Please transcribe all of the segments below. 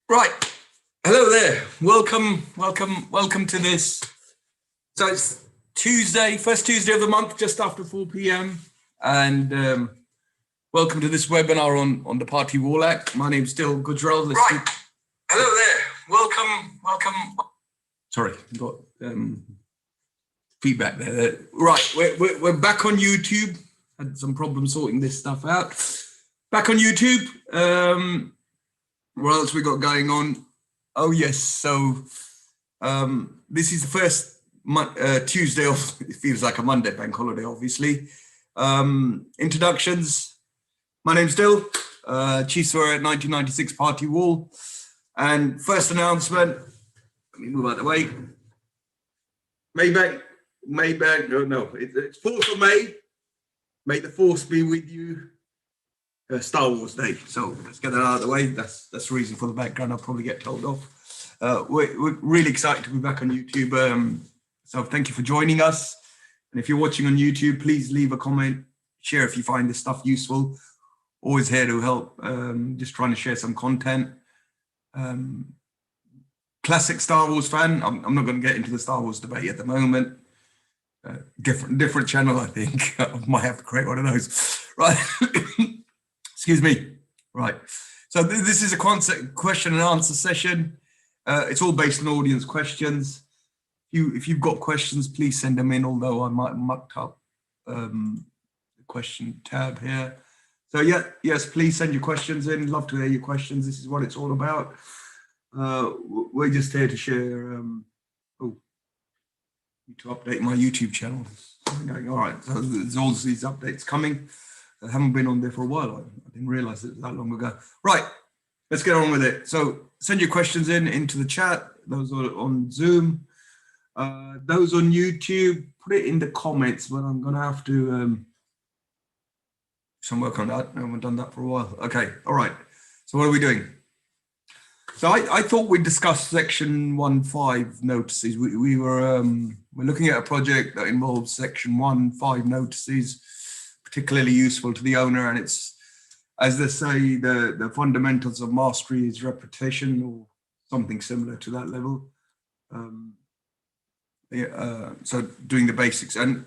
Right. Hello there. Welcome to this. So it's Tuesday, first Tuesday of the month, just after 4 p.m. And welcome to this webinar on the Party Wall Act. My name's Dil Gujral. Right. Hello there. Welcome. Sorry, got feedback there. Right, we're back on YouTube. Had some problems sorting this stuff out. Back on YouTube. What else we got going on? Oh yes, so this is the first Tuesday of, it feels like a Monday, bank holiday, obviously. Introductions. My name's Dil, Chief Swearer at 1996 Party Wall. And first announcement, let me move out of the way. Maybank, it's 4th of May. May the force be with you. Star Wars Day. So let's get that out of the way. That's the reason for the background. I'll probably get told off. We're really excited to be back on YouTube. So thank you for joining us. And if you're watching on YouTube, please leave a comment, share if you find this stuff useful. Always here to help, just trying to share some content. Classic Star Wars fan. I'm not going to get into the Star Wars debate at the moment. Different channel, I think. I might have to create one of those. Right. Excuse me. Right. So this is a question and answer session. It's all based on audience questions. If you've got questions, please send them in, although I might have mucked up the question tab here. So yes, please send your questions in. Love to hear your questions. This is what it's all about. We're just here to share. Need to update my YouTube channel. All right, so there's all these updates coming. I haven't been on there for a while. I didn't realize it was that long ago. Right, let's get on with it. So send your questions into the chat. Those are on Zoom. Those on YouTube, put it in the comments, but I'm going to have to do some work on that. I haven't done that for a while. Okay, all right. So what are we doing? So I thought we'd discuss section 1.5 notices. We're looking at a project that involves section 1.5 notices, particularly useful to the owner, and it's, as they say, the fundamentals of mastery is repetition or something similar to that level. So doing the basics, and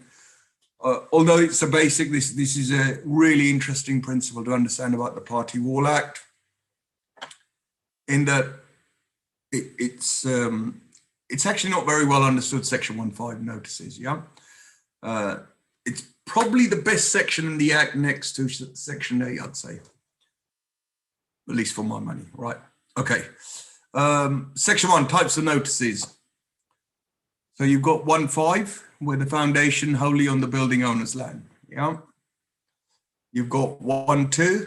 although it's a basic, this is a really interesting principle to understand about the Party Wall Act, in that it's actually not very well understood. Section 1.5 notices, yeah. It's probably the best section in the Act next to Section 8, I'd say, at least for my money, right? Okay. Section 1, types of notices. So you've got 1.5, where the foundation wholly on the building owner's land, yeah. You've got 1.2,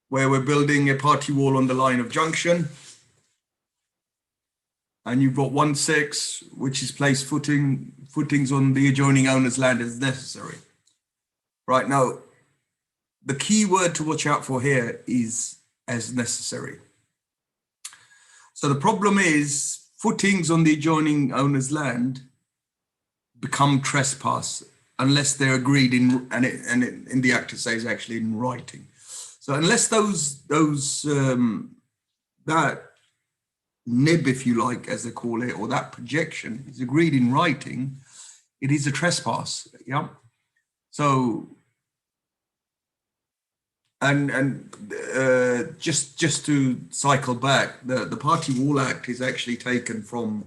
where we're building a party wall on the line of junction. And you've got 1.6, which is place footings on the adjoining owner's land as necessary. Right, now, the key word to watch out for here is as necessary. So the problem is footings on the adjoining owner's land become trespass unless they're agreed in, and in the Act it says actually in writing. So unless that nib, if you like, as they call it, or that projection is agreed in writing, it is a trespass. Yeah. So, just to cycle back, the Party Wall Act is actually taken from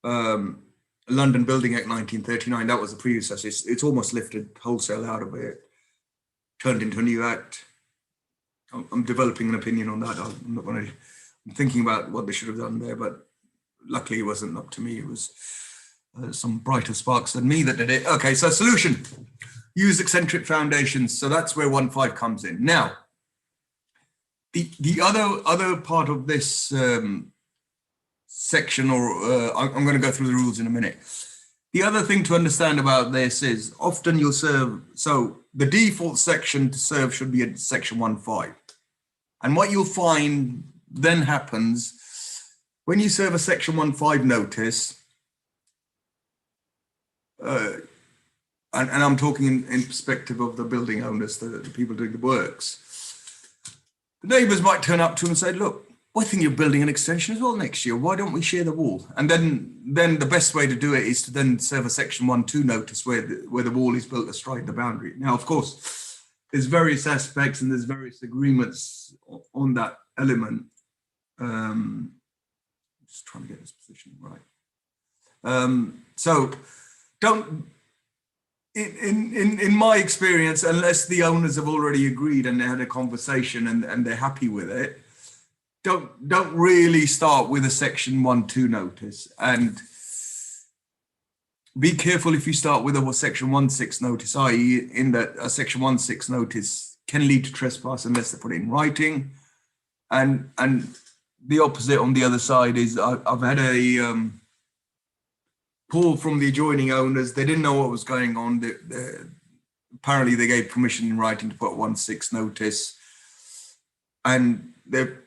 London Building Act 1939. That was the predecessor. It's almost lifted wholesale out of it, turned into a new act. I'm developing an opinion on that. I'm thinking about what they should have done there, but luckily it wasn't up to me. It was some brighter sparks than me that did it. Okay, so solution, use eccentric foundations. So that's where 1.5 comes in. Now, the other part of this section, or I'm going to go through the rules in a minute. The other thing to understand about this is often you'll serve, so the default section to serve should be at section 1.5. And what you'll find then happens when you serve a section 1.5 notice, and I'm talking in perspective of the building owners, the people doing the works. the neighbours might turn up to him and say, look, I think you're building an extension as well next year. Why don't we share the wall? And then the best way to do it is to then serve a section 1-2 notice where the wall is built astride the boundary. Now, of course, there's various aspects and there's various agreements on that element. Just trying to get this position right. So don't, in my experience, unless the owners have already agreed and they had a conversation and they're happy with it, don't really start with a section 1-2 notice, and be careful if you start with a section 1-6 notice, i.e. in that a section 1-6 notice can lead to trespass unless they put it in writing. And the opposite on the other side is I've had a call from the adjoining owners. They didn't know what was going on. Apparently they gave permission in writing to put 1-6 notice, and they're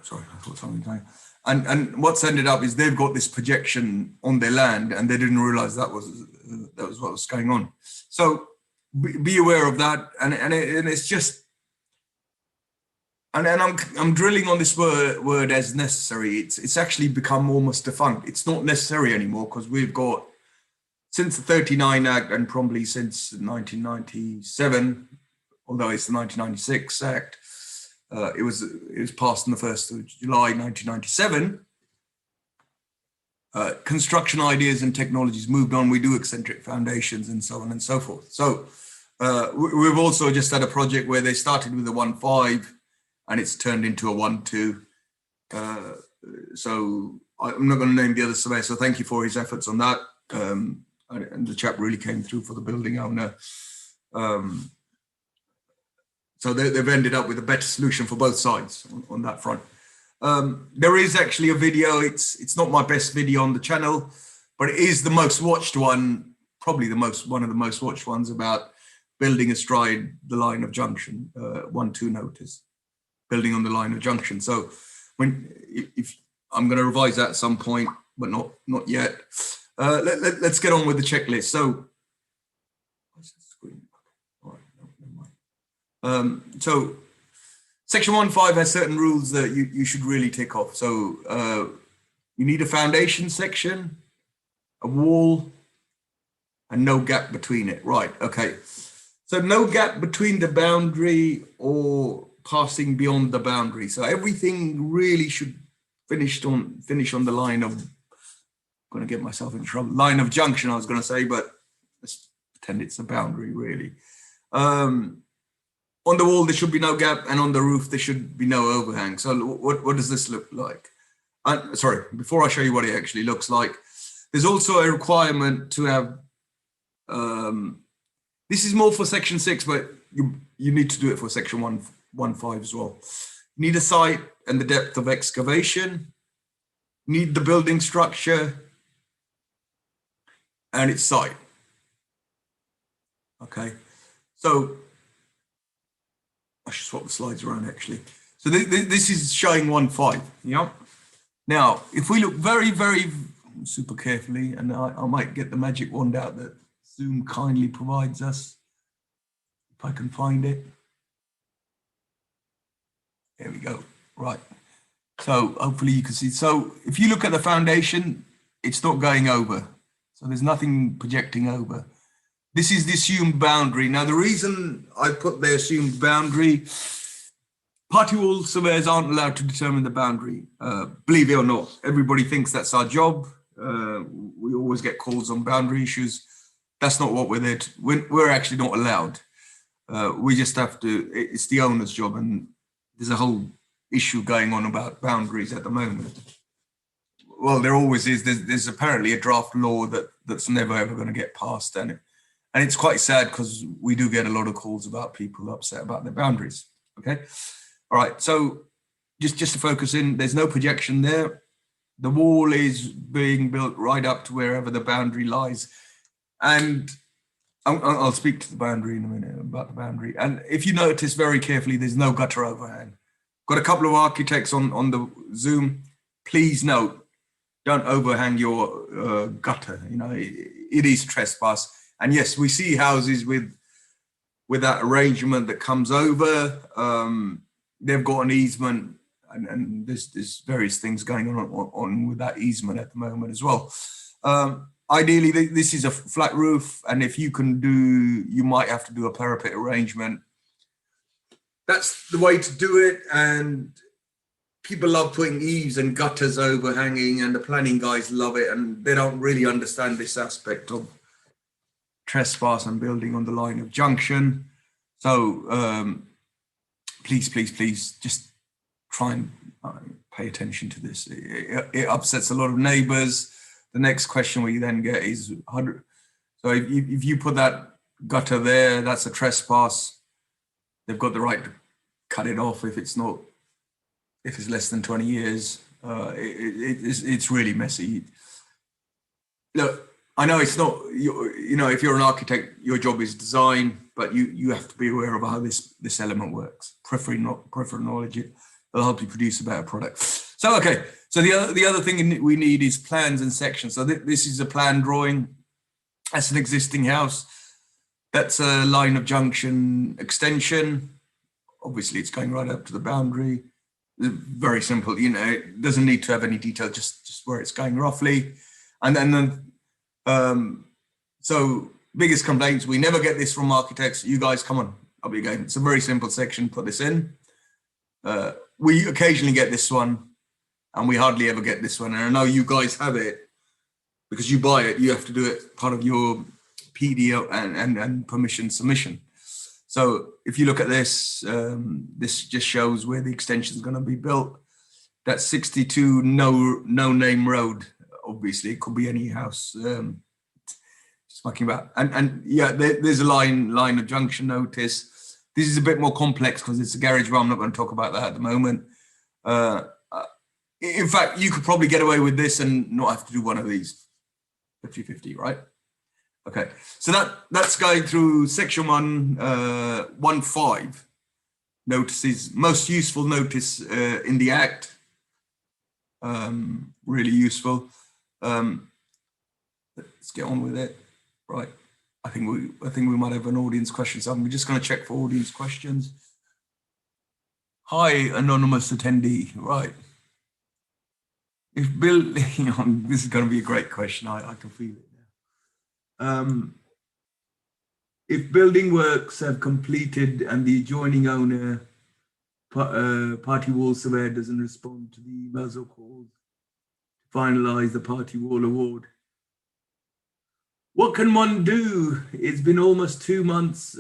sorry, I thought something was going. And what's ended up is they've got this projection on their land, and they didn't realise that was what was going on. So be aware of that, and it's just, and I'm drilling on this word as necessary. It's actually become almost defunct. It's not necessary anymore because we've got, since the 39 Act and probably since 1997, although it's the 1996 Act. It was passed on the 1st of July 1997. Construction ideas and technologies moved on. We do eccentric foundations and so on and so forth. So we've also just had a project where they started with a 1-5 and it's turned into a 1-2. So I'm not going to name the other surveyor. So thank you for his efforts on that. And the chap really came through for the building owner. So they've ended up with a better solution for both sides on that front. There is actually a video. It's not my best video on the channel, but it is the most watched one, probably one of the most watched ones about building astride the line of junction, 1-2 notice, building on the line of junction. So if I'm going to revise that at some point, but not yet. Let's get on with the checklist. So. So section 1-5 has certain rules that you should really tick off. So you need a foundation section, a wall, and no gap between it. Right, okay. So no gap between the boundary or passing beyond the boundary. So everything really should finish on the line of, I'm going to get myself in trouble, line of junction I was going to say, but let's pretend it's a boundary really. On the wall, there should be no gap, and on the roof, there should be no overhang. So what does this look like? Sorry, before I show you what it actually looks like, there's also a requirement to have, this is more for section 6, but you need to do it for section 1-5 as well. You need a site and the depth of excavation, you need the building structure, and its site. Okay, so I should swap the slides around actually. So this is showing 1-5. Yeah. Now, if we look very, very super carefully, and I might get the magic wand out that Zoom kindly provides us, if I can find it. There we go. Right. So hopefully you can see. So if you look at the foundation, it's not going over. So there's nothing projecting over. This is the assumed boundary. Now, the reason I put the assumed boundary, party wall surveyors aren't allowed to determine the boundary. Believe it or not, everybody thinks that's our job. We always get calls on boundary issues. That's not what we're there to, we're actually not allowed. We just have to, it's the owner's job, and there's a whole issue going on about boundaries at the moment. Well, there always is. There's apparently a draft law that's never ever going to get passed, and it's quite sad because we do get a lot of calls about people upset about their boundaries. Okay, all right. So just to focus in, there's no projection there. The wall is being built right up to wherever the boundary lies, and I'll speak to the boundary in a minute about the boundary. And if you notice very carefully, there's no gutter overhang. Got a couple of architects on the Zoom. Please note, don't overhang your gutter. You know, it is trespass. And yes, we see houses with that arrangement that comes over. they've got an easement, and there's various things going on with that easement at the moment as well. Ideally, this is a flat roof, and if you can do, you might have to do a parapet arrangement. That's the way to do it, and people love putting eaves and gutters overhanging, and the planning guys love it, and they don't really understand this aspect of trespass and building on the line of junction. So please just try and pay attention to this. It upsets a lot of neighbors. The next question we then get is, so if you put that gutter there, that's a trespass. They've got the right to cut it off if it's less than 20 years. It's really messy. Look, I know it's not, you know, if you're an architect, your job is design, but you have to be aware of how this element works. Peripheral knowledge, it'll help you produce a better product. So, okay. So the other thing we need is plans and sections. So this is a plan drawing. That's an existing house. That's a line of junction extension. Obviously, it's going right up to the boundary. Very simple, you know, it doesn't need to have any detail, just where it's going roughly. And then, so biggest complaints, we never get this from architects. You guys, come on, up you go. It's a very simple section, put this in. We occasionally get this one, and we hardly ever get this one. And I know you guys have it because you buy it, you have to do it part of your PDO and permission submission. So if you look at this, this just shows where the extension is going to be built. That's 62 no name road. Obviously, it could be any house. Just fucking about. And yeah, there's a line of junction notice. This is a bit more complex because it's a garage, but I'm not going to talk about that at the moment. In fact, you could probably get away with this and not have to do one of these. 50-50, right? Okay, so that's going through section 1.5 notices. Most useful notice in the Act. Really useful. Let's get on with it. Right. I think we might have an audience question. So I'm just going to check for audience questions. Hi, anonymous attendee. Right. If Bill, you know, this is going to be a great question. I can feel it. If building works have completed and the adjoining owner party wall surveyor doesn't respond to the emails or calls to finalize the party wall award, what can one do? It's been almost 2 months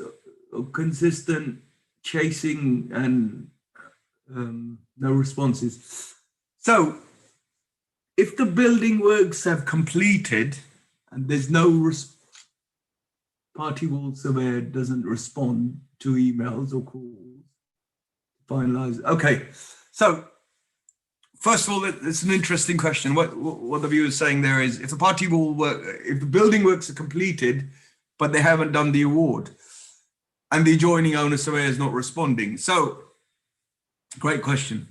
of consistent chasing and no responses. So if the building works have completed and there's no party wall surveyor doesn't respond to emails or calls, finalize. Okay, so first of all, it's an interesting question. What the viewer is saying there is, if the party wall work, if the building works are completed, but they haven't done the award, and the adjoining owner surveyor is not responding. So, great question.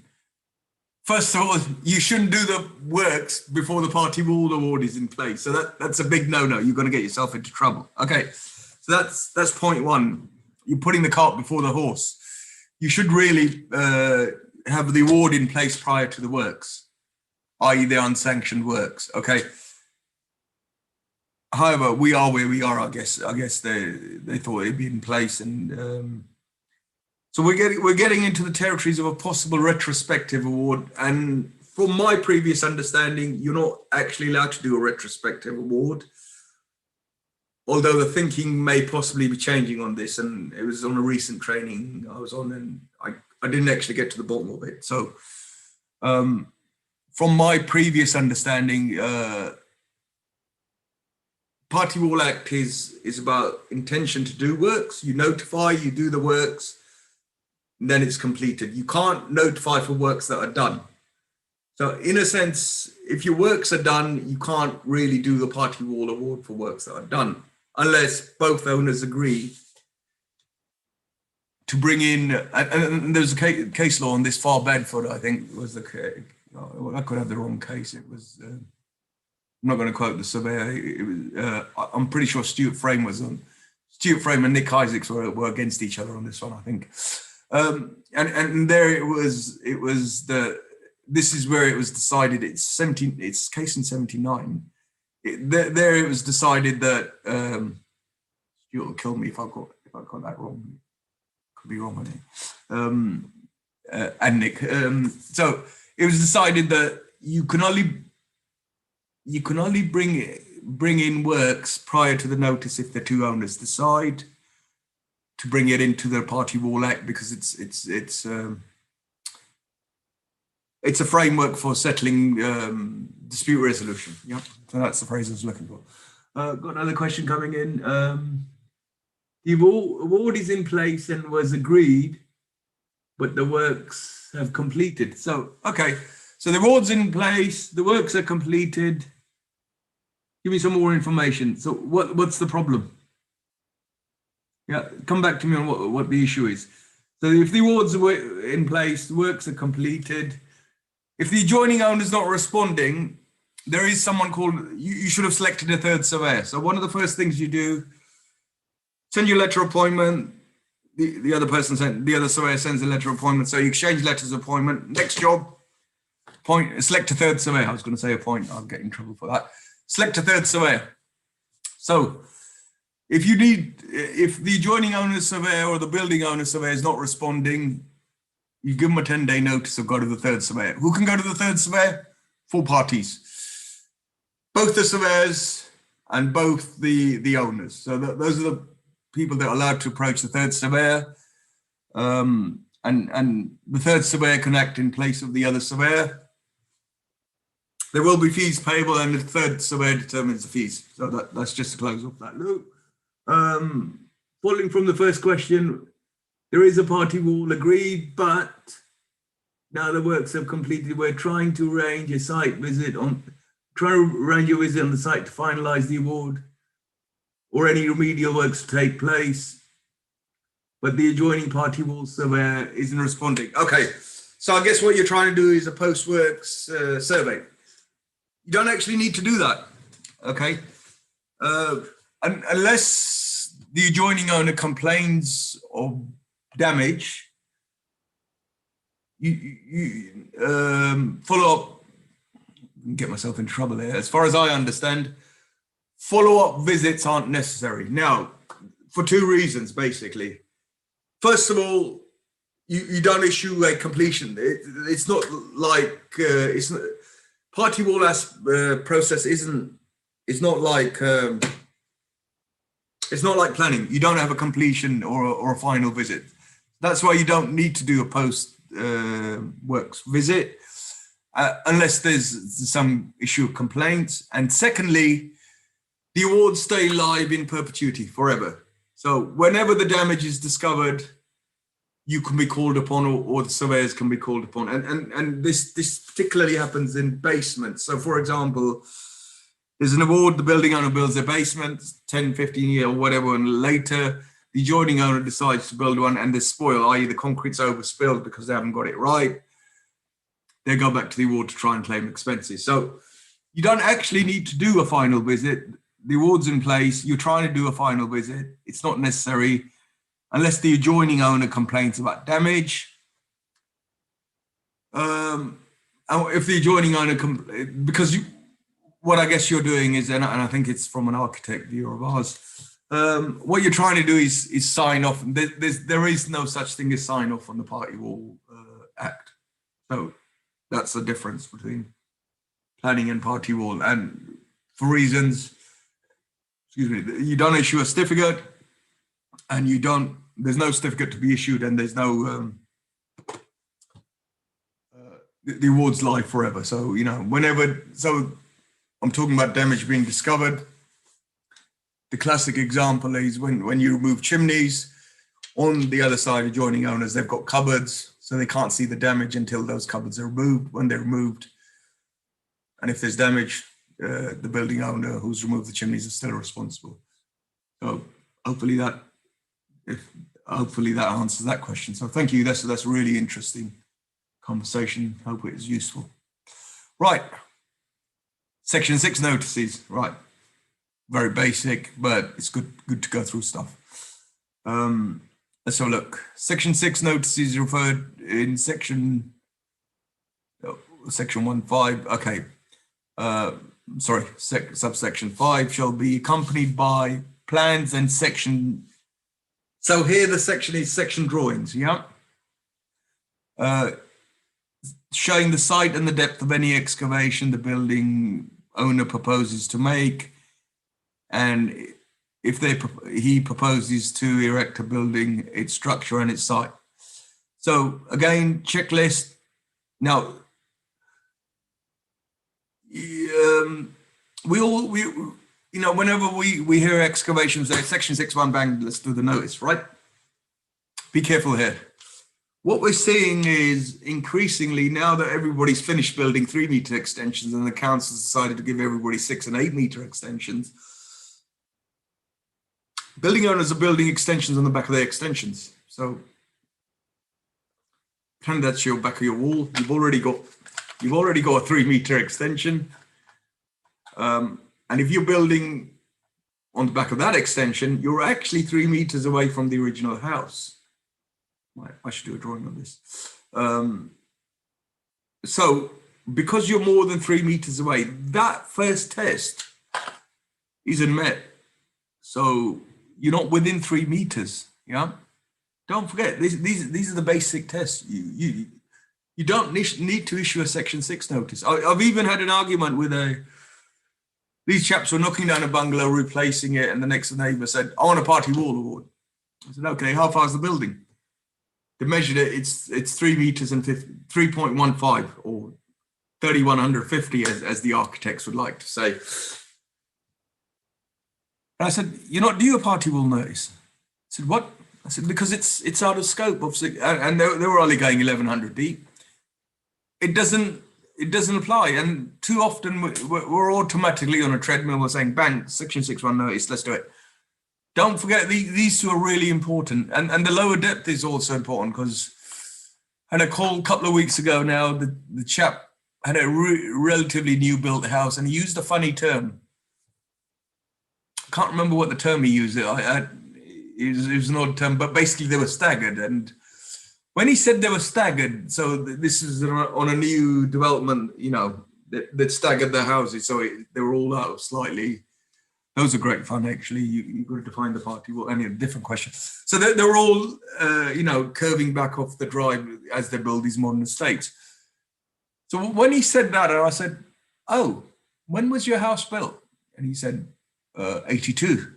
First of all, you shouldn't do the works before the party wall award is in place. So that's a big no-no. You're going to get yourself into trouble. Okay, so that's point one. You're putting the cart before the horse. You should really have the award in place prior to the works, i.e. the unsanctioned works. Okay. However, we are where we are. I guess they thought it'd be in place, and so we're getting into the territories of a possible retrospective award. And from my previous understanding, you're not actually allowed to do a retrospective award, although the thinking may possibly be changing on this. And it was on a recent training I was on, and I didn't actually get to the bottom of it. So from my previous understanding, Party Wall Act is about intention to do works. You notify, you do the works, and then it's completed. You can't notify for works that are done. So in a sense, if your works are done, you can't really do the party wall award for works that are done, unless both owners agree to bring in, and there's a case law on this, Far Bedford, I think was the case. I could have the wrong case. It was, I'm not going to quote the surveyor. It was, I'm pretty sure Stuart Frame was on. Stuart Frame and Nick Isaacs were against each other on this one, I think. And there it was this is where it was decided. It's case in 79. There it was decided that Stuart will kill me if I got that wrong. Could be wrong on it. And Nick. So it was decided that you can only bring in works prior to the notice if the two owners decide to bring it into the Party Wall Act, because it's a framework for settling dispute resolution. Yep, so that's the phrase I was looking for. Got another question coming in. The award is in place and was agreed, but the works have completed. So, okay, so the award's in place, the works are completed. Give me some more information. So what's the problem? Yeah, come back to me on what the issue is. So if the awards are in place, the works are completed. If the adjoining owner is not responding, there is someone called, you should have selected a third surveyor. So one of the first things you do, send your letter of appointment. The other surveyor sends a letter of appointment. So you exchange letters of appointment. Next job, select a third surveyor. I was going to say appoint. I'll get in trouble for that. Select a third surveyor. So if the adjoining owner surveyor or the building owner surveyor is not responding, you give them a 10-day notice of go to the third surveyor. Who can go to the third surveyor? 4 parties. Both the surveyors and both the owners. So those are the people that are allowed to approach the third surveyor. And the third surveyor can act in place of the other surveyor. There will be fees payable, and the third surveyor determines the fees. So that's just to close off that loop. Following from the first question, there is a party wall agreed, but now the works have completed. We're trying to arrange a site visit on the site to finalise the award or any remedial works to take place, but the adjoining party wall surveyor isn't responding. Okay, so I guess what you're trying to do is a post-works survey. You don't actually need to do that, okay? Unless the adjoining owner complains of damage, you follow up. Get myself in trouble here. As far as I understand, follow-up visits aren't necessary. Now, for 2 reasons, basically. First of all, you don't issue a completion. It's not like party wall process isn't. It's not like planning. You don't have a completion or a final visit. That's why you don't need to do a post works visit unless there's some issue of complaints. And secondly, the awards stay live in perpetuity forever. So whenever the damage is discovered, you can be called upon, or the surveyors can be called upon. And this particularly happens in basements. So for example, there's an award, the building owner builds their basement, 10, 15 years or whatever, and later the adjoining owner decides to build one and there's spoil, i.e. the concrete's overspilled because they haven't got it right. They go back to the award to try and claim expenses. So you don't actually need to do a final visit. The award's in place, you're trying to do a final visit. It's not necessary unless the adjoining owner complains about damage. If the adjoining owner, what I guess you're doing is, and I think it's from an architect view of ours, what you're trying to do is sign off. There is no such thing as sign off on the Party Wall Act. So that's the difference between planning and Party Wall. And for reasons, you don't issue a certificate, and there's no certificate to be issued, and there's no, the award's live forever. So, so I'm talking about damage being discovered. The classic example is when you remove chimneys, on the other side, adjoining owners, they've got cupboards, so they can't see the damage until those cupboards are removed. When they're removed, and if there's damage, the building owner who's removed the chimneys is still responsible. So hopefully that answers that question. So thank you. That's a really interesting conversation. Hope it is useful. Right. Section 6 notices. Right. Very basic, but it's good to go through stuff. let's have a look. Section 6 notices referred in section 1.5. Okay. Sorry, subsection 5 shall be accompanied by plans and section. So here the section is section drawings, yeah? Showing the site and the depth of any excavation the building owner proposes to make, and if he proposes to erect a building, its structure and its site. So again, checklist. Now, whenever we hear excavations, section 6.1, bang, let's do the notice, right? Be careful here. What we're seeing is increasingly, now that everybody's finished building 3-meter extensions and the council's decided to give everybody 6 and 8-meter extensions, building owners are building extensions on the back of their extensions. So pretend that's your back of your wall. You've already got a 3-meter extension. And if you're building on the back of that extension, you're actually 3 meters away from the original house. I should do a drawing on this. So because you're more than 3 meters away, that first test isn't met. So you're not within 3 meters. Yeah. Don't forget, these are the basic tests. You don't need to issue a section 6 notice. I've even had an argument with these chaps were knocking down a bungalow, replacing it, and the next neighbor said, I want a party wall award. I said, okay, how far is the building? They measured it, it's 3 meters and 3.15 or 3,150 as the architects would like to say. And I said, you're not due a party wall notice. I said, what? I said, because it's out of scope of, and they were only going 1,100 deep. It doesn't apply. And too often we're automatically on a treadmill. We're saying, bang, section 6.1 notice, let's do it. Don't forget, these two are really important. And the lower depth is also important, because I had a call a couple of weeks ago now, the chap had a relatively new built house and he used a funny term. I can't remember what the term he used. It was an odd term, but basically they were staggered. And when he said they were staggered, so this is on a new development, that staggered their houses. So they were all out slightly. Those are great fun, actually. You've got to define the party wall. Anyway, different question. So they're all, curving back off the drive as they build these modern estates. So when he said that, I said, oh, when was your house built? And he said, 82.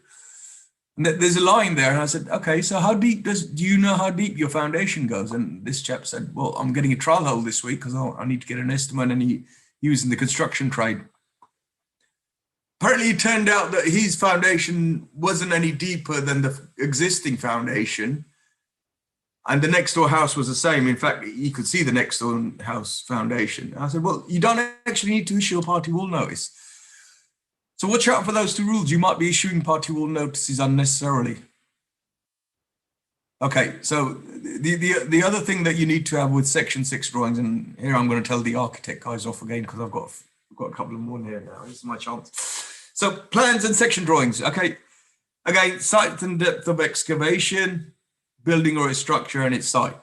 And there's a line there. And I said, okay, so how deep do you know how deep your foundation goes? And this chap said, well, I'm getting a trial hole this week because I need to get an estimate. And he was in the construction trade. Apparently, it turned out that his foundation wasn't any deeper than the existing foundation. And the next door house was the same. In fact, you could see the next door house foundation. And I said, well, you don't actually need to issue a party wall notice. So watch out for those two rules. You might be issuing party wall notices unnecessarily. Okay, so the other thing that you need to have with section 6 drawings, and here I'm going to tell the architect guys off again because I've got a couple of more here now. This is my chance. So plans and section drawings. Okay, again, site and depth of excavation, building or its structure and its site.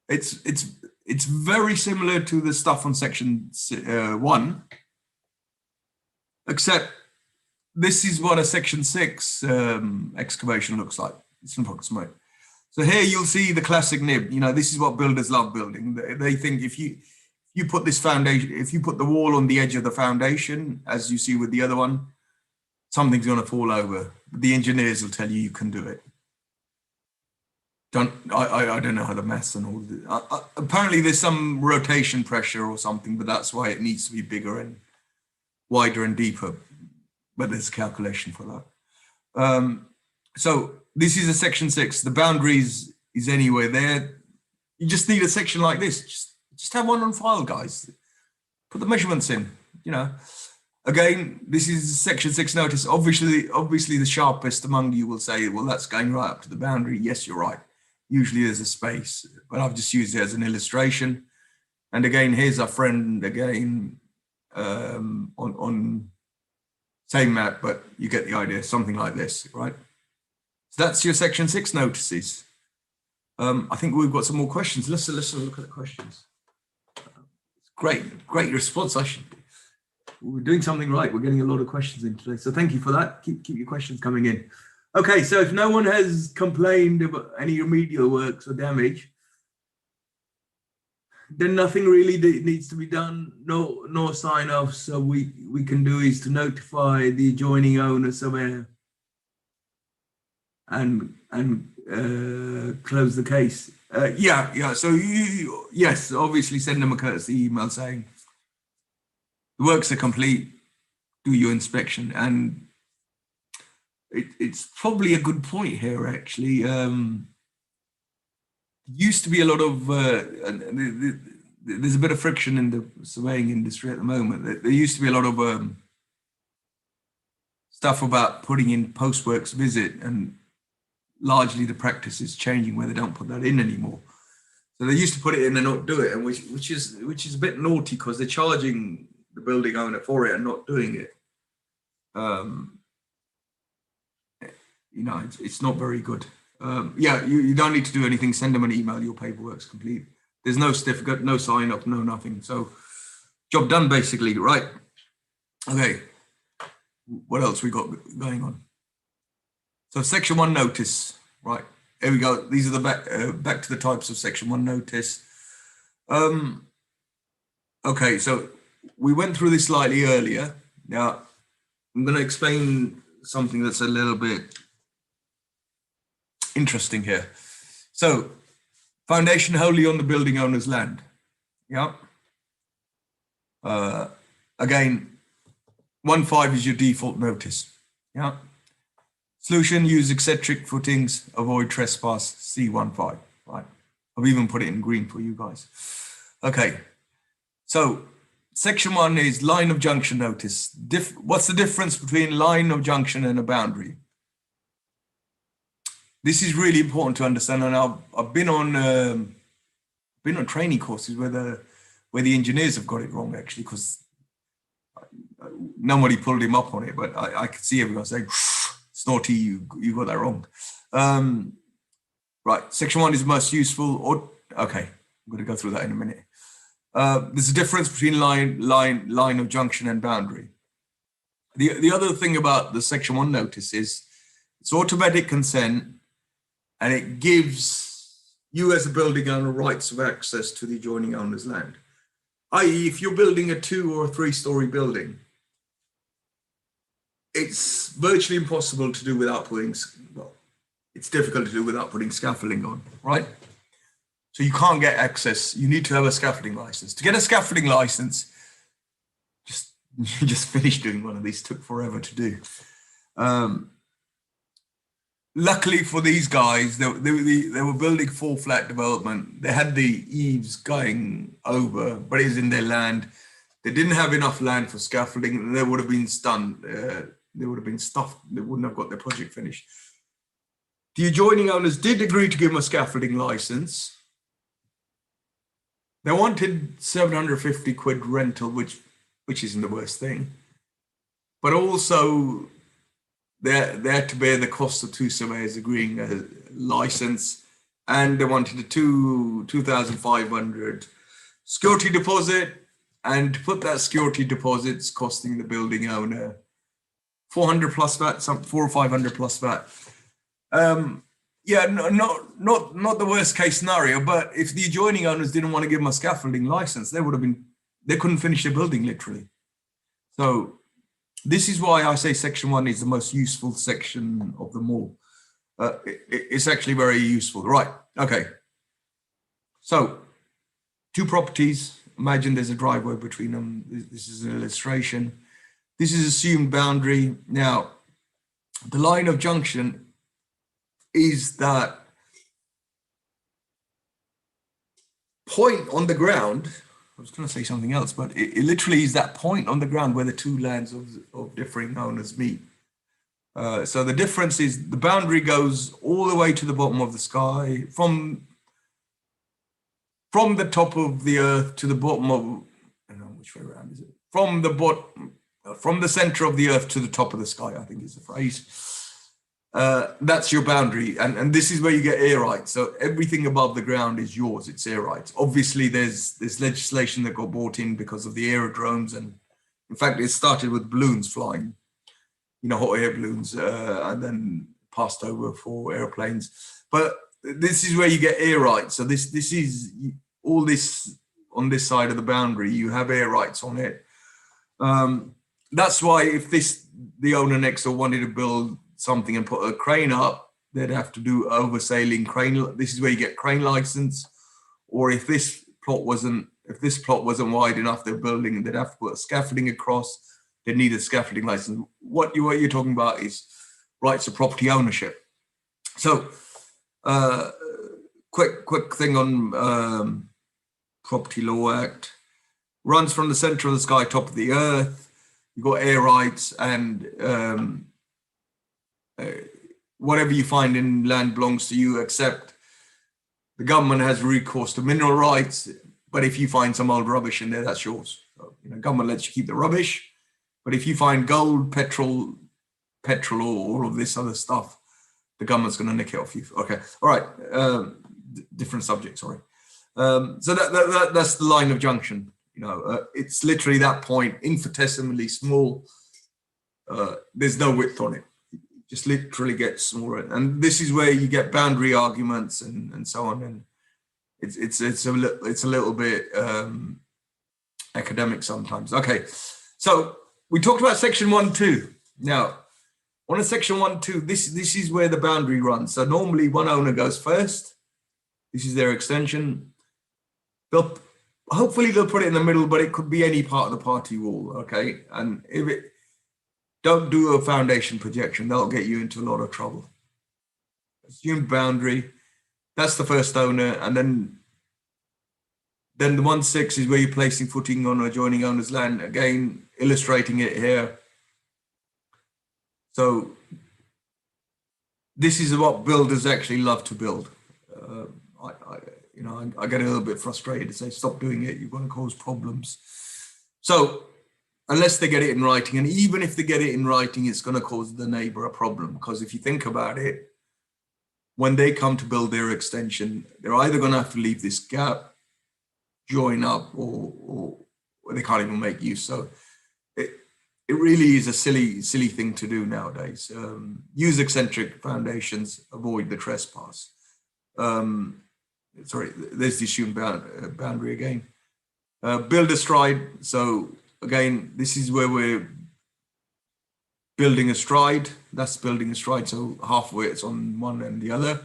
It's very similar to the stuff on section 1, except this is what a section 6 excavation looks like. It's an approximate. So here you'll see the classic nib. This is what builders love building. They think if you put this foundation, if you put the wall on the edge of the foundation, as you see with the other one, something's going to fall over. The engineers will tell you can do it. I don't know how the maths and all this. Apparently there's some rotation pressure or something, but that's why it needs to be bigger and wider and deeper. But there's a calculation for that. So this is a section 6. The boundaries is anywhere there. You just need a section like this. Just have one on file, guys. Put the measurements in, Again, this is section 6 notice. Obviously the sharpest among you will say, well, that's going right up to the boundary. Yes, you're right. Usually there's a space, but I've just used it as an illustration. And again, here's our friend again on same map, but you get the idea, something like this, right? So that's your section 6 notices. I think we've got some more questions. Let's look at the questions. Great response. We're doing something right. We're getting a lot of questions in today. So thank you for that. Keep your questions coming in. Okay, so if no one has complained about any remedial works or damage, then nothing really needs to be done. No sign off. So we can do is to notify the adjoining owner somewhere and close the case. Yeah. So yes, obviously send them a courtesy email saying the works are complete. Do your inspection, and it's probably a good point here. Actually, used to be a lot of there's a bit of friction in the surveying industry at the moment. There used to be a lot of stuff about putting in post-works visit, and largely the practice is changing where they don't put that in anymore. So they used to put it in and not do it, and which is a bit naughty because they're charging the building owner for it and not doing it. It's not very good. You don't need to do anything. Send them an email. Your paperwork's complete. There's no certificate, no sign up, no nothing. So job done basically, right? Okay. What else we got going on? So section 1 notice, right? Here we go. These are the back to the types of section 1 notice. Okay, so we went through this slightly earlier. Now I'm going to explain something that's a little bit interesting here. So foundation wholly on the building owner's land. Yeah. Again, 1.5 is your default notice. Yeah. Solution, use eccentric footings, avoid trespass, C15, right? I've even put it in green for you guys. Okay. So section 1 is line of junction notice. What's the difference between line of junction and a boundary? This is really important to understand, and I've been on training courses where the engineers have got it wrong actually, because nobody pulled him up on it, but I could see everyone saying, "Snorty, you got that wrong." Right, section 1 is most useful. Okay, I'm going to go through that in a minute. There's a difference between line of junction and boundary. The other thing about the section 1 notice is it's automatic consent, and it gives you as a building owner rights of access to the adjoining owner's land. I.e., if you're building a 2 or 3-story building, it's virtually impossible to do without it's difficult to do without putting scaffolding on, right? So you can't get access. You need to have a scaffolding license. To get a scaffolding license, you just finished doing one of these. Took forever to do. Luckily for these guys, they were building 4-flat development. They had the eaves going over, but it was in their land. They didn't have enough land for scaffolding, and they would have been stunned. They would have been stuffed. They wouldn't have got their project finished. The adjoining owners did agree to give them a scaffolding license. They wanted 750 quid rental, which isn't the worst thing. But also, they had to bear the cost of 2 surveyors agreeing a license, and they wanted a 2,500 security deposit. And to put that security deposit, it's costing the building owner 400 plus VAT, 400 or 500 plus VAT. Not the worst case scenario, but if the adjoining owners didn't want to give them a scaffolding license, they couldn't finish their building literally. So this is why I say section 1 is the most useful section of them all. It's actually very useful, right? Okay. So 2 properties. Imagine there's a driveway between them. This is an illustration. This is assumed boundary. Now, the line of junction is that point on the ground. I was going to say something else, but it literally is that point on the ground where the 2 lands of differing owners meet. So the difference is the boundary goes all the way to the bottom of the sky, from the top of the earth to the bottom of, I don't know which way around is it? From the center of the earth to the top of the sky, I think is the phrase. That's your boundary, and this is where you get air rights. So everything above the ground is yours. It's air rights. Obviously, there's legislation that got brought in because of the aerodromes, and in fact, it started with balloons flying, hot air balloons, and then passed over for airplanes. But this is where you get air rights. So this is all this on this side of the boundary. You have air rights on it. That's why if the owner next door wanted to build something and put a crane up, they'd have to do oversailing crane. This is where you get crane license. Or if this plot wasn't wide enough, they're building, they'd have to put scaffolding across. They need a scaffolding license. What you're talking about is rights of property ownership. So, quick thing on Property Law Act. Runs from the center of the sky, top of the earth. You've got air rights, and whatever you find in land belongs to you, except the government has recourse to mineral rights. But if you find some old rubbish in there, that's yours. So, government lets you keep the rubbish. But if you find gold, petrol, or all of this other stuff, the government's going to nick it off you. Okay, all right. Different subject. Sorry. So that's the line of junction. It's literally that point, infinitesimally small. There's no width on it. It just literally gets smaller. And this is where you get boundary arguments and so on. And it's a little bit academic sometimes. Okay, so we talked about section 1.2. Now, on a section 1.2, this is where the boundary runs. So normally one owner goes first. This is their extension. Hopefully they'll put it in the middle, but it could be any part of the party wall, okay? And if it, don't do a foundation projection, that'll get you into a lot of trouble. Assumed boundary, that's the first owner, and then the 1.6 is where you're placing footing on adjoining owner's land, again, illustrating it here. So this is what builders actually love to build. I get a little bit frustrated to say, stop doing it, you're going to cause problems. So unless they get it in writing, and even if they get it in writing, it's going to cause the neighbor a problem. Because if you think about it, when they come to build their extension, they're either going to have to leave this gap, join up, or they can't even make use. So it really is a silly thing to do nowadays. Use eccentric foundations, avoid the trespass. Sorry, there's the assumed boundary again. Build a stride. So again, this is where we're building a stride. That's building a stride. So halfway it's on one and the other.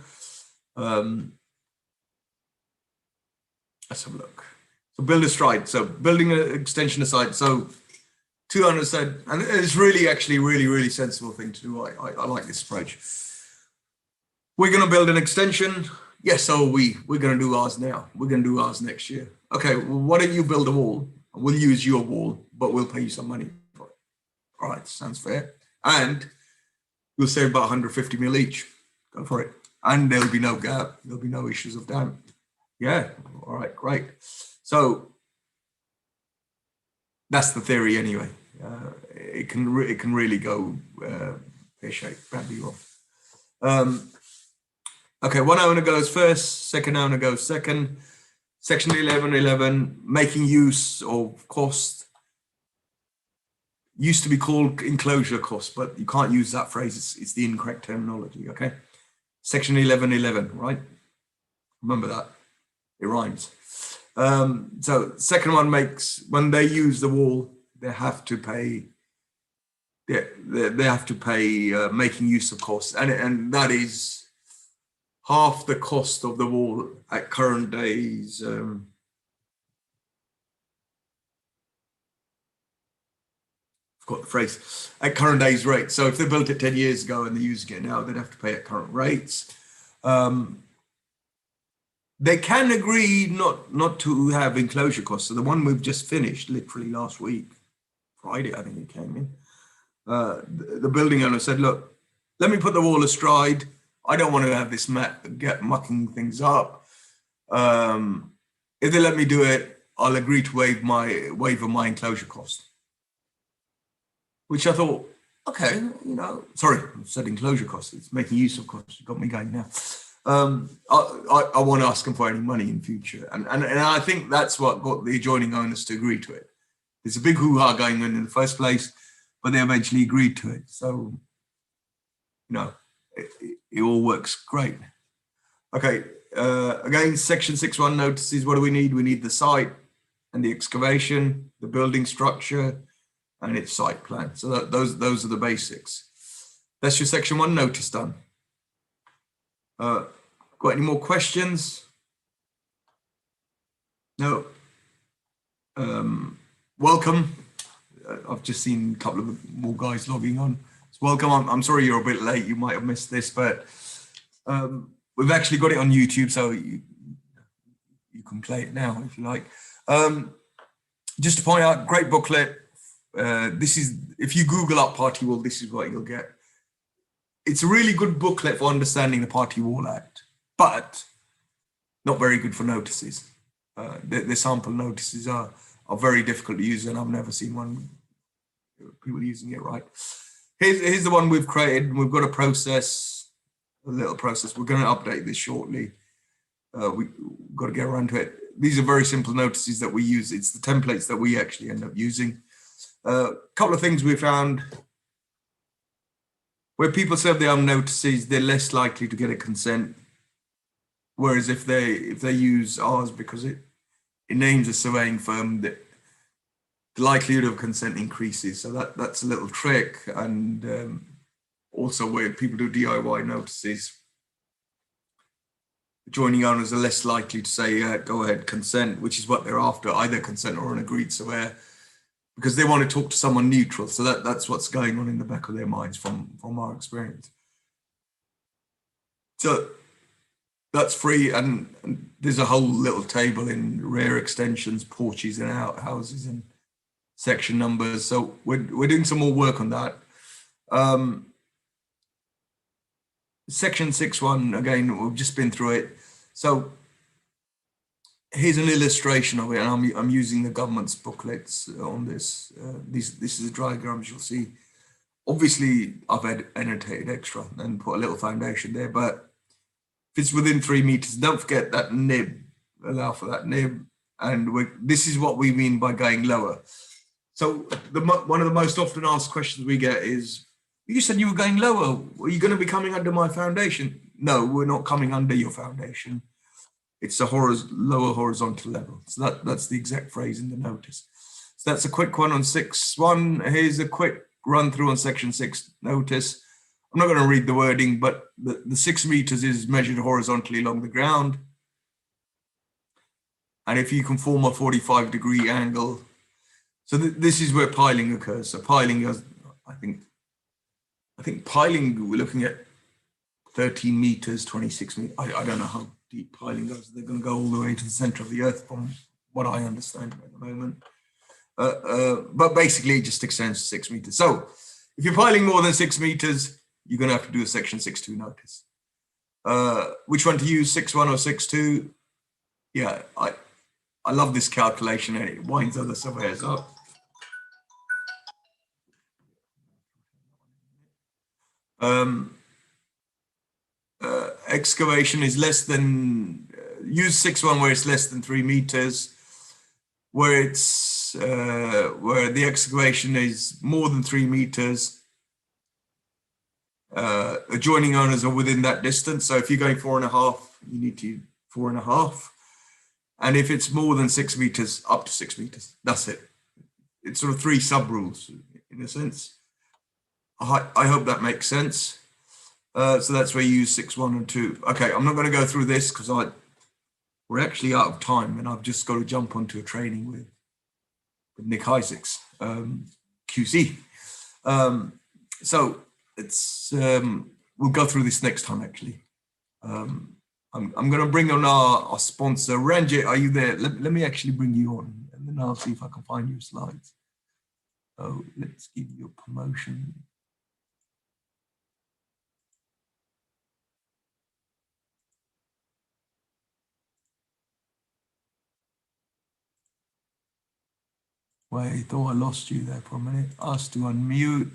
Let's have a look. So build a stride. So building an extension aside. So 200 said, and it's really actually really sensible thing to do. I like this approach. We're going to build an extension. Yes, so we're going to do ours now. We're going to do ours next year. Okay, well, why don't you build a wall? We'll use your wall, but we'll pay you some money for it. All right, sounds fair. And we'll save about 150 mil each. Go for it. And there'll be no gap. There'll be no issues of damp. Yeah, all right, great. So that's the theory anyway. It can really go pear-shaped, badly wrong. Okay, one owner goes first, second owner goes second. Section 11.11, making use of cost. Used to be called enclosure cost, but you can't use that phrase. It's the incorrect terminology, okay? Section 11.11, right? Remember that, it rhymes. So second one makes, when they use the wall, they have to pay, they have to pay making use of cost. And that is half the cost of the wall at current days. I've got the phrase, at current days rate. So if they built it 10 years ago and they're using it now, they'd have to pay at current rates. They can agree not to have enclosure costs. So the one we've just finished literally last week, Friday, I think it came in. The building owner said, look, let me put the wall astride. I don't want to have this get mucking things up. If they let me do it, I'll agree to waive my enclosure cost. Which I thought, okay, sorry, I'm setting closure costs. It's making use of costs. You got me going now. I won't ask them for any money in future. And I think that's what got the adjoining owners to agree to it. There's a big hoo-ha going on in the first place, but they eventually agreed to it. So, it all works great. Okay, again, section 6.1 notices, what do we need? We need the site and the excavation, the building structure, and its site plan. So those are the basics. That's your section 1 notice done. Got any more questions? No. Welcome. I've just seen a couple of more guys logging on. So welcome. I'm sorry you're a bit late. You might have missed this, but we've actually got it on YouTube, so you can play it now if you like. Just to point out, great booklet. This is, if you Google up Party Wall, this is what you'll get. It's a really good booklet for understanding the Party Wall Act, but not very good for notices. The sample notices are very difficult to use, and I've never seen people using it right. Here's the one we've created. We've got a little process. We're going to update this shortly. We've got to get around to it. These are very simple notices that we use. It's the templates that we actually end up using. A couple of things we found. Where people serve their own notices, they're less likely to get a consent. Whereas if they use ours because it names a surveying firm, that the likelihood of consent increases. So that's a little trick. And also where people do DIY notices, adjoining owners are less likely to say, go ahead, consent, which is what they're after, either consent or an agreed surveyor, because they want to talk to someone neutral. So that's what's going on in the back of their minds from our experience. So that's free, and there's a whole little table in rear extensions, porches and outhouses and section numbers. So we're doing some more work on that. Section 6.1, again, we've just been through it. So here's an illustration of it, and I'm using the government's booklets on this. This is a diagrams you'll see. Obviously, I've annotated extra and put a little foundation there, but if it's within 3 meters, don't forget that nib, allow for that nib. And this is what we mean by going lower. So one of the most often asked questions we get is, you said you were going lower. Are you going to be coming under my foundation? No, we're not coming under your foundation. It's a lower horizontal level. So that's the exact phrase in the notice. So that's a quick one on 6.1. Here's a quick run through on section 6 notice. I'm not going to read the wording, but the 6 meters is measured horizontally along the ground. And if you can form a 45-degree angle, so this is where piling occurs. So piling is, I think piling, we're looking at 13 meters, 26 meters. I don't know how deep piling goes. They're going to go all the way to the center of the earth from what I understand at the moment. But basically it just extends to 6 meters. So if you're piling more than 6 meters, you're going to have to do a section 6.2 notice. Which one to use, 6.1 or 6.2? Yeah, I love this calculation, and it winds other surveyors up. Excavation is less than, use 6.1 where it's less than 3 meters. Where it's where the excavation is more than 3 meters, adjoining owners are within that distance. So if you're going 4.5, you need to 4.5. And if it's more than 6 meters, up to 6 meters, that's it. It's sort of 3 sub rules in a sense. I hope that makes sense. So that's where you use 6.1 and 2. Okay, I'm not going to go through this because we're actually out of time, and I've just got to jump onto a training with Nick Isaacs, QC. So it's we'll go through this next time. Actually, I'm going to bring on our sponsor, Ranjit. Are you there? Let me actually bring you on, and then I'll see if I can find your slides. So let's give you a promotion. Wait, I thought I lost you there for a minute. Asked to unmute.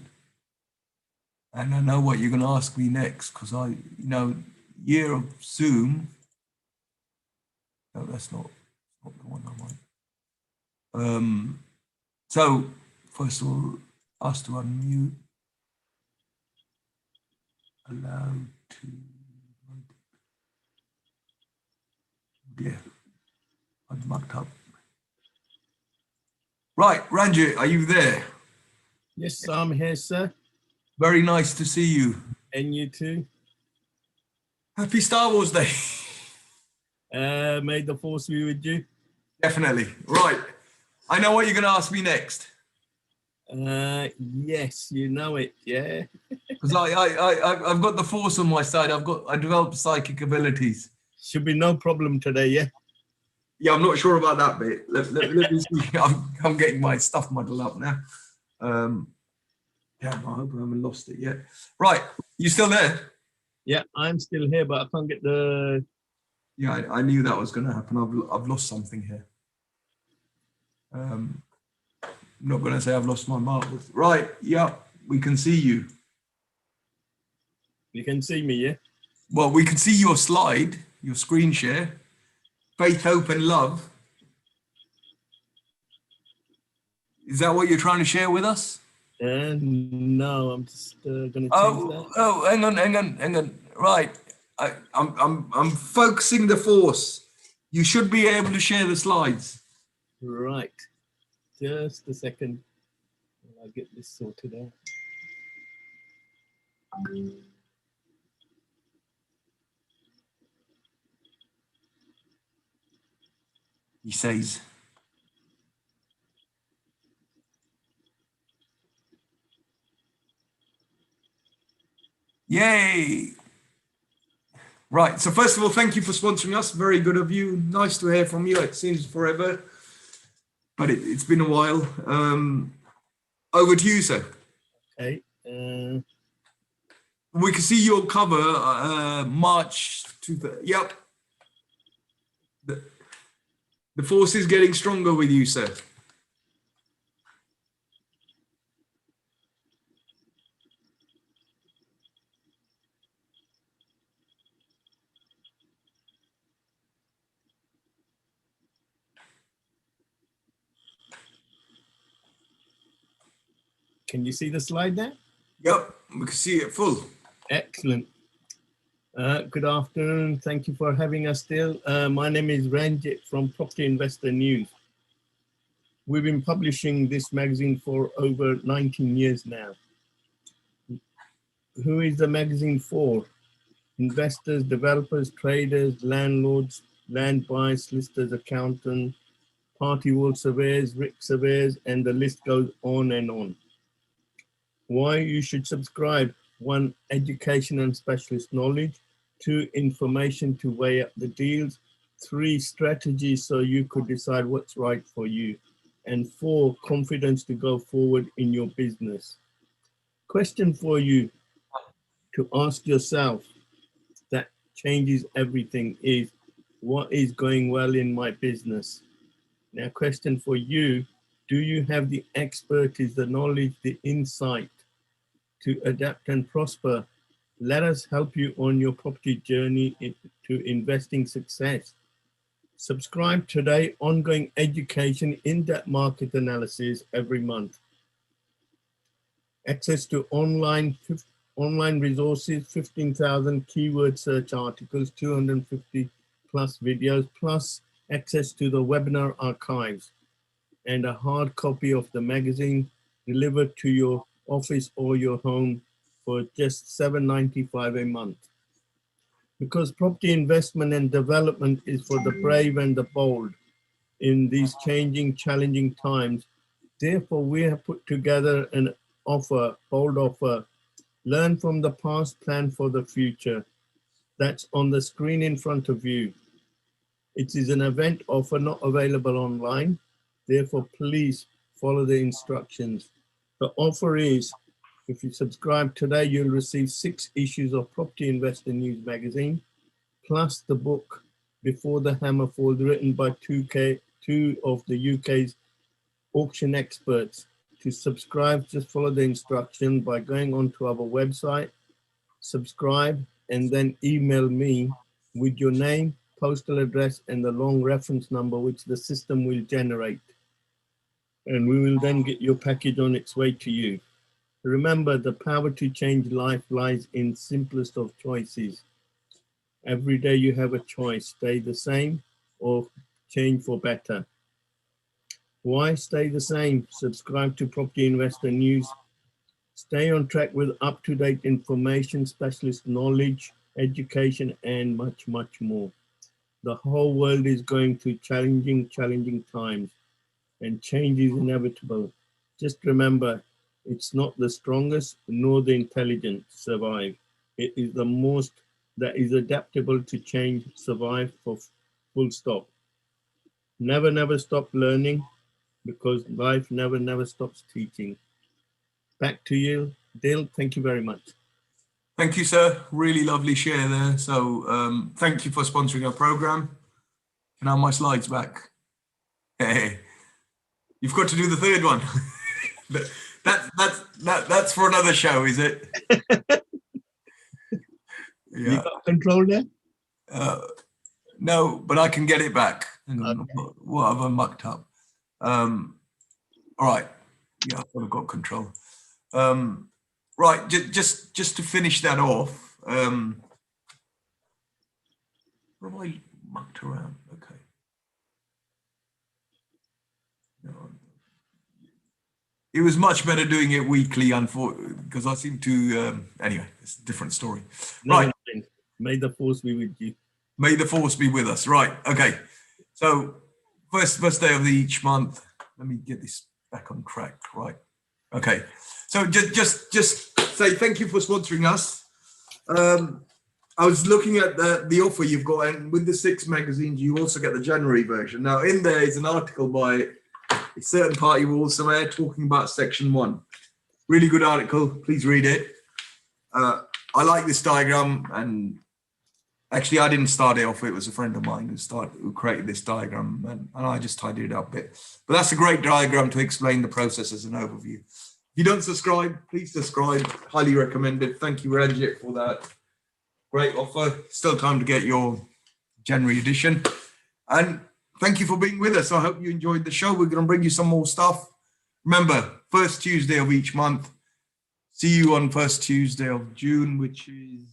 And I know what you're going to ask me next because year of Zoom. No, that's not the one I want. So first of all, ask to unmute, allow to, yeah, I'm mucked up. Right, Ranjit, are you there? Yes, I'm here, sir. Very nice to see you. And you too. Happy Star Wars Day. May the force be with you. Definitely. Right. I know what you're going to ask me next. Yes, you know it, yeah. Because I've got the force on my side. I developed psychic abilities. Should be no problem today, yeah. Yeah, I'm not sure about that bit. Let me see. I'm getting my stuff muddled up now. Yeah, I hope I haven't lost it yet. Right, you still there? Yeah, I'm still here, but I can't get the... Yeah, I knew that was going to happen. I've lost something here. I'm not going to say I've lost my marbles. Right, yeah, we can see you. You can see me, yeah? Well, we can see your slide, your screen share. Faith, hope, and love. Is that what you're trying to share with us? No, I'm just going to change that. Oh, hang on. Right, I'm focusing the force. You should be able to share the slides. Right. Just a second. I'll get this sorted out. He says. Yay! Right, so first of all, thank you for sponsoring us. Very good of you. Nice to hear from you. It seems forever, but it's been a while. Over to you, sir. Okay. We can see your cover, March 2000. Yep. The force is getting stronger with you, sir. Can you see the slide there? Yep, we can see it full. Excellent. Good afternoon. Thank you for having us still. My name is Ranjit from Property Investor News. We've been publishing this magazine for over 19 years now. Who is the magazine for? Investors, developers, traders, landlords, land buyers, solicitors, accountants, party wall surveyors, RIC surveyors, and the list goes on and on. Why you should subscribe: 1, education and specialist knowledge; 2, information to weigh up the deals; 3, strategies so you could decide what's right for you; and 4, confidence to go forward in your business. Question for you to ask yourself that changes everything is, what is going well in my business? Now, question for you, do you have the expertise, the knowledge, the insight to adapt and prosper? Let us help you on your property journey to investing success. Subscribe today. Ongoing education, in-depth market analysis every month. Access to online resources, 15,000 keyword search articles, 250 plus videos, plus access to the webinar archives, and a hard copy of the magazine delivered to your office or your home for just $7.95 a month. Because property investment and development is for the brave and the bold in these changing, challenging times. Therefore, we have put together an offer, bold offer: learn from the past, plan for the future. That's on the screen in front of you. It is an event offer not available online. Therefore, please follow the instructions. The offer is, if you subscribe today, you'll receive 6 issues of Property Investor News magazine, plus the book Before the Hammer Falls, written by two of the UK's auction experts, To subscribe, just follow the instruction by going onto our website, subscribe, and then email me with your name, postal address, and the long reference number, which the system will generate. And we will then get your package on its way to you. Remember, the power to change life lies in simplest of choices. Every day you have a choice, stay the same or change for better. Why stay the same? Subscribe to Property Investor News. Stay on track with up-to-date information, specialist knowledge, education, and much, much more. The whole world is going through challenging times, and change is inevitable. Just remember, it's not the strongest nor the intelligent survive. It is the most that is adaptable to change, survive for full stop. Never stop learning, because life never stops teaching. Back to you, Dil. Thank you very much. Thank you, sir. Really lovely share there. So thank you for sponsoring our program. Can I have my slides back? Hey, you've got to do the third one. That's for another show, is it? You got control there? No, but I can get it back. Hang on, Okay. what have I mucked up? All right. Yeah, I've got control. Right, just to finish that off. What have I mucked around? Okay. No. It was much better doing it weekly, unfortunately, because I seem to. Anyway, it's a different story. Right. May the force be with you. May the force be with us. Right. Okay. So first day of each month. Let me get this back on track. Right. Okay. So just say thank you for sponsoring us. I was looking at the offer you've got, and with the 6 magazines, you also get the January version. Now, in there is an article by a certain party wall somewhere talking about Section 1. Really good article. Please read it. I like this diagram, and actually, I didn't start it off. It was a friend of mine who created this diagram, and I just tidied it up a bit. But that's a great diagram to explain the process as an overview. If you don't subscribe, please subscribe. Highly recommend it. Thank you, Ranjit, for that great offer. Still time to get your January edition. And thank you for being with us. I hope you enjoyed the show. We're going to bring you some more stuff. Remember, first Tuesday of each month. See you on first Tuesday of June, which is...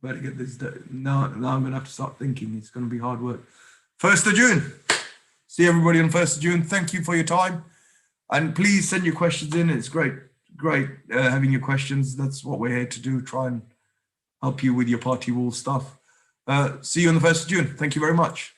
Better get this done. Now I'm going to have to start thinking. It's going to be hard work. 1st of June. See everybody on 1st of June. Thank you for your time. And please send your questions in. It's great having your questions. That's what we're here to do, try and help you with your party wall stuff. See you on the 1st of June. Thank you very much.